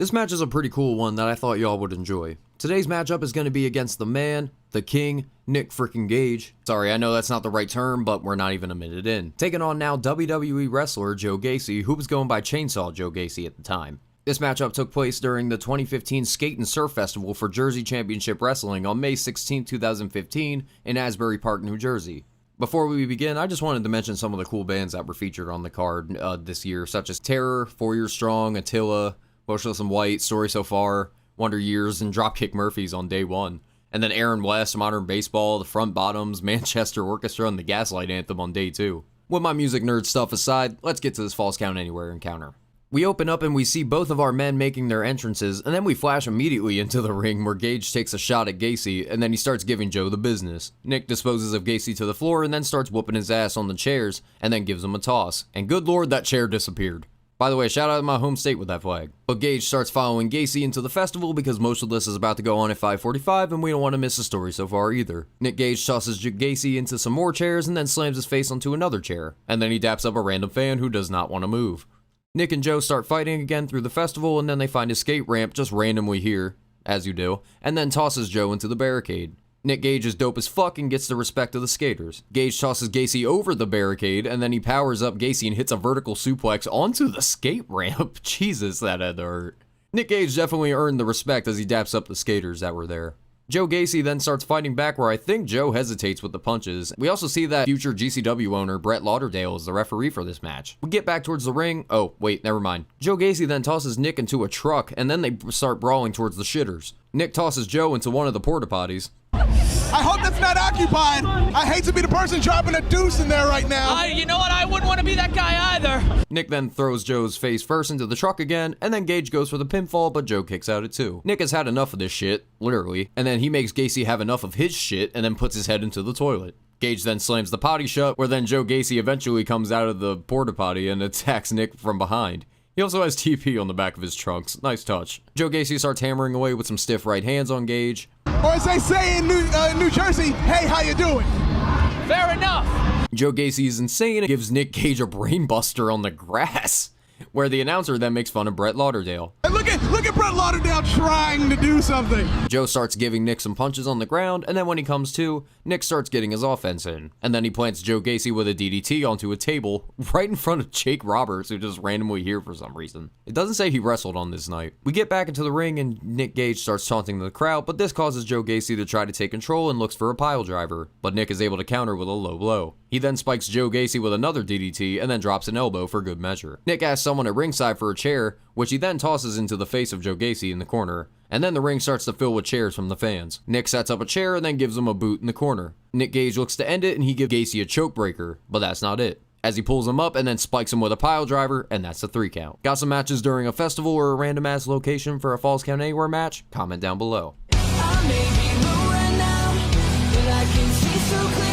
This match is a pretty cool one that I thought y'all would enjoy. Today's matchup is going to be against the man, the king, Nick freaking Gage. Sorry, I know that's not the right term, but we're not even a minute in. Taking on now WWE wrestler Joe Gacy, who was going by Chainsaw Joe Gacy at the time. This matchup took place during the 2015 Skate and Surf Festival for Jersey Championship Wrestling on May 16, 2015 in Asbury Park, New Jersey. Before we begin, I just wanted to mention some of the cool bands that were featured on the card this year, such as Terror, 4 Years Strong, Attila, Motionless in White, Story So Far, Wonder Years, and Dropkick Murphys on day one. And then Aaron West, Modern Baseball, The Front Bottoms, Manchester Orchestra, and the Gaslight Anthem on day two. With my music nerd stuff aside, let's get to this Falls Count Anywhere encounter. We open up and we see both of our men making their entrances, and then we flash immediately into the ring where Gage takes a shot at Gacy, and then he starts giving Joe the business. Nick disposes of Gacy to the floor and then starts whooping his ass on the chairs, and then gives him a toss. And good lord, that chair disappeared. By the way, shout out to my home state with that flag. But Gage starts following Gacy into the festival because Motionless is about to go on at 5:45 and we don't want to miss the story so far either. Nick Gage tosses Gacy into some more chairs and then slams his face onto another chair. And then he daps up a random fan who does not want to move. Nick and Joe start fighting again through the festival and then they find a skate ramp just randomly here, as you do, and then tosses Joe into the barricade. Nick Gage is dope as fuck and gets the respect of the skaters. Gage tosses Gacy over the barricade, and then he powers up Gacy and hits a vertical suplex onto the skate ramp. Jesus, that had to hurt. Nick Gage definitely earned the respect as he daps up the skaters that were there. Joe Gacy then starts fighting back where I think Joe hesitates with the punches. We also see that future GCW owner Brett Lauderdale is the referee for this match. We get back towards the ring. Oh, wait, never mind. Joe Gacy then tosses Nick into a truck, and then they start brawling towards the shitters. Nick tosses Joe into one of the porta potties. I hope that's not occupied. I hate to be the person dropping a deuce in there right now. You know what? I wouldn't want to be that guy either. Nick then throws Joe's face first into the truck again, and then Gage goes for the pinfall, but Joe kicks out at two. Nick has had enough of this shit, literally, and then he makes Gacy have enough of his shit, and then puts his head into the toilet. Gage then slams the potty shut, where then Joe Gacy eventually comes out of the porta potty and attacks Nick from behind. He also has TP on the back of his trunks. Nice touch. Joe Gacy starts hammering away with some stiff right hands on Gage. Or as they say in New Jersey, hey, how you doing? Fair enough. Joe Gacy is insane and gives Nick Gage a brainbuster on the grass, where the announcer then makes fun of Brett Lauderdale. And look at Brett Lauderdale trying to do something. Joe starts giving Nick some punches on the ground, and then when he comes to, Nick starts getting his offense in. And then he plants Joe Gacy with a DDT onto a table right in front of Jake Roberts, who just randomly here for some reason. It doesn't say he wrestled on this night. We get back into the ring and Nick Gage starts taunting the crowd, but this causes Joe Gacy to try to take control and looks for a pile driver, but Nick is able to counter with a low blow. He then spikes Joe Gacy with another DDT and then drops an elbow for good measure. Nick asks someone at ringside for a chair, which he then tosses into the face of Joe Gacy in the corner, and then the ring starts to fill with chairs from the fans. Nick sets up a chair and then gives him a boot in the corner. Nick Gage looks to end it and he gives Gacy a choke breaker, but that's not it, as he pulls him up and then spikes him with a pile driver, and that's the 3 count. Got some matches during a festival or a random ass location for a Falls Count Anywhere match? Comment down below. I may be low right now, but I can see so clear.